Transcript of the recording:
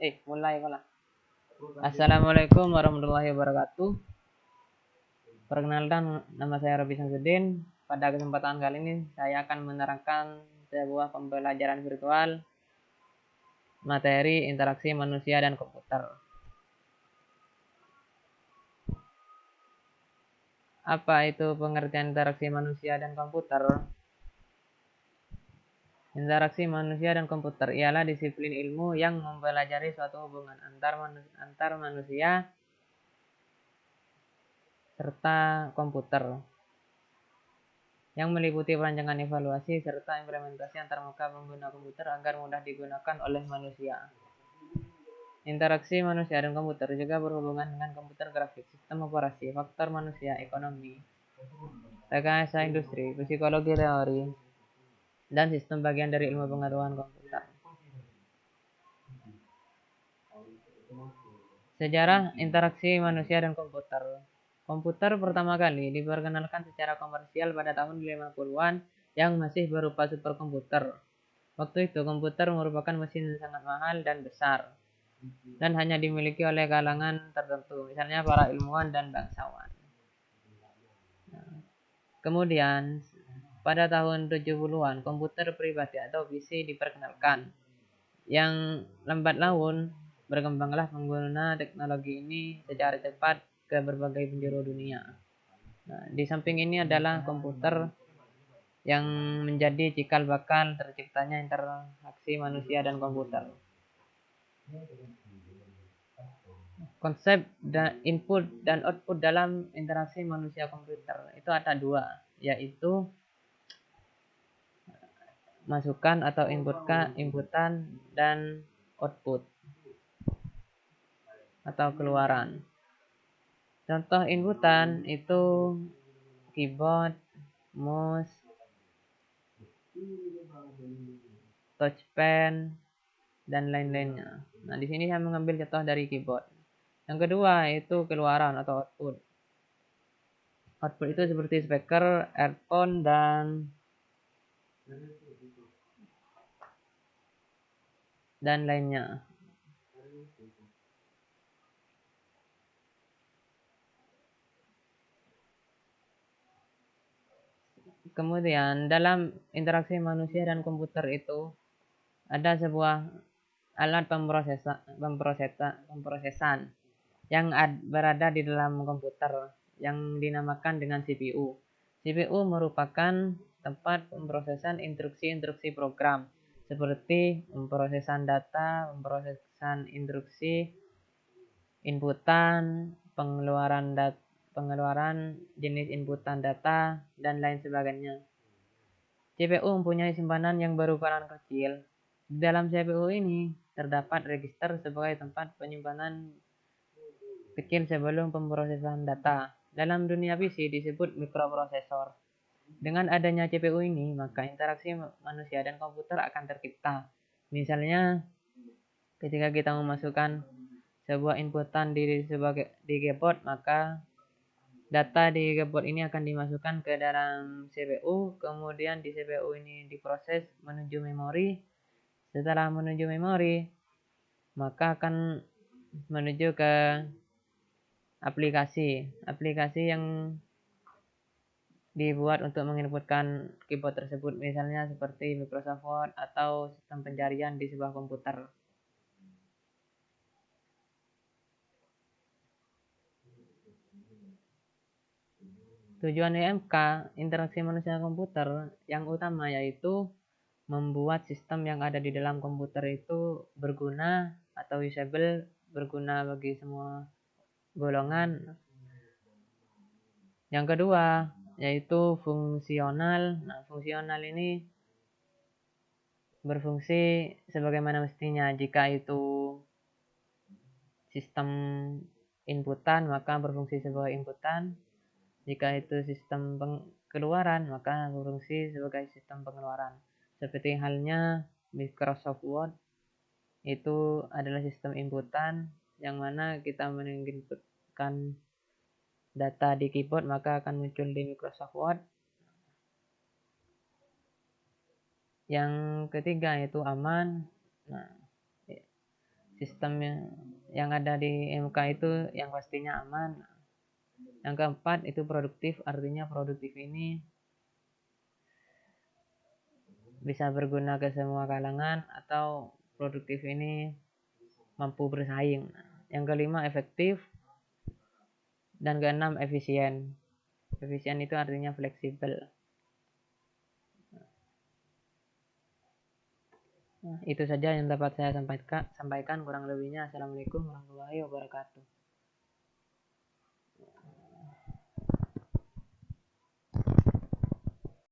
Mulai lah. Assalamualaikum warahmatullahi wabarakatuh. Perkenalkan, nama saya Robi Samsudin. Pada kesempatan kali ini saya akan menerangkan sebuah pembelajaran virtual materi interaksi manusia dan komputer. Apa itu pengertian interaksi manusia dan komputer? Interaksi manusia dan komputer ialah disiplin ilmu yang mempelajari suatu hubungan antar manusia serta komputer, yang meliputi perancangan evaluasi serta implementasi antarmuka pengguna komputer agar mudah digunakan oleh manusia. Interaksi manusia dan komputer juga berhubungan dengan komputer grafik, sistem operasi, faktor manusia, ekonomi, rekayasa industri, psikologi teori, dan sistem bagian dari ilmu pengetahuan komputer. Sejarah interaksi manusia dan komputer. Komputer pertama kali diperkenalkan secara komersial pada tahun 50-an yang masih berupa superkomputer. Waktu itu komputer merupakan mesin yang sangat mahal dan besar, dan hanya dimiliki oleh kalangan tertentu, misalnya para ilmuwan dan bangsawan. Kemudian pada tahun 70-an komputer pribadi atau PC diperkenalkan. Yang lambat laun berkembanglah pengguna teknologi ini secara cepat ke berbagai penjuru dunia. Di samping ini adalah komputer yang menjadi cikal bakal terciptanya interaksi manusia dan komputer. Konsep dan input dan output dalam interaksi manusia komputer itu ada dua, yaitu masukan atau inputan dan output atau keluaran. Contoh inputan itu keyboard, mouse, touchpen, dan lain-lainnya. Nah, di sini saya mengambil contoh dari keyboard. Yang kedua itu keluaran atau output. Output itu seperti speaker, earphone, dan lainnya. Kemudian dalam interaksi manusia dan komputer itu ada sebuah alat pemrosesan yang berada di dalam komputer yang dinamakan dengan CPU. CPU merupakan tempat pemrosesan instruksi-instruksi program seperti pemrosesan data, pemrosesan instruksi, inputan, pengeluaran jenis inputan data, dan lain sebagainya. CPU mempunyai simpanan yang berukuran kecil. Di dalam CPU ini terdapat register sebagai tempat penyimpanan kecil sebelum pemrosesan data. Dalam dunia PC disebut mikroprosesor. Dengan adanya CPU ini, maka interaksi manusia dan komputer akan tercipta. Misalnya, ketika kita memasukkan sebuah inputan di keyboard, maka data di keyboard ini akan dimasukkan ke dalam CPU, kemudian di CPU ini diproses menuju memori. Setelah menuju memori, maka akan menuju ke aplikasi yang dibuat untuk menginputkan keyboard tersebut, misalnya seperti Microsoft Word atau sistem pencarian di sebuah komputer. Tujuan IMK, interaksi manusia komputer, yang utama yaitu membuat sistem yang ada di dalam komputer itu berguna atau usable, berguna bagi semua golongan. Yang kedua yaitu fungsional. Nah, fungsional ini berfungsi sebagaimana mestinya. Jika itu sistem inputan, maka berfungsi sebagai inputan. Jika itu sistem keluaran, maka berfungsi sebagai sistem pengeluaran. Seperti halnya Microsoft Word itu adalah sistem inputan yang mana kita menginputkan data di keyboard, maka akan muncul di Microsoft Word. Yang ketiga yaitu aman. Nah, sistem yang ada di MK itu yang pastinya aman. Yang keempat itu produktif, artinya produktif ini bisa berguna ke semua kalangan atau produktif ini mampu bersaing. Yang kelima efektif, dan keenam efisien. Efisien itu artinya fleksibel. Itu saja yang dapat saya sampaikan. Kurang lebihnya, assalamualaikum warahmatullahi wabarakatuh.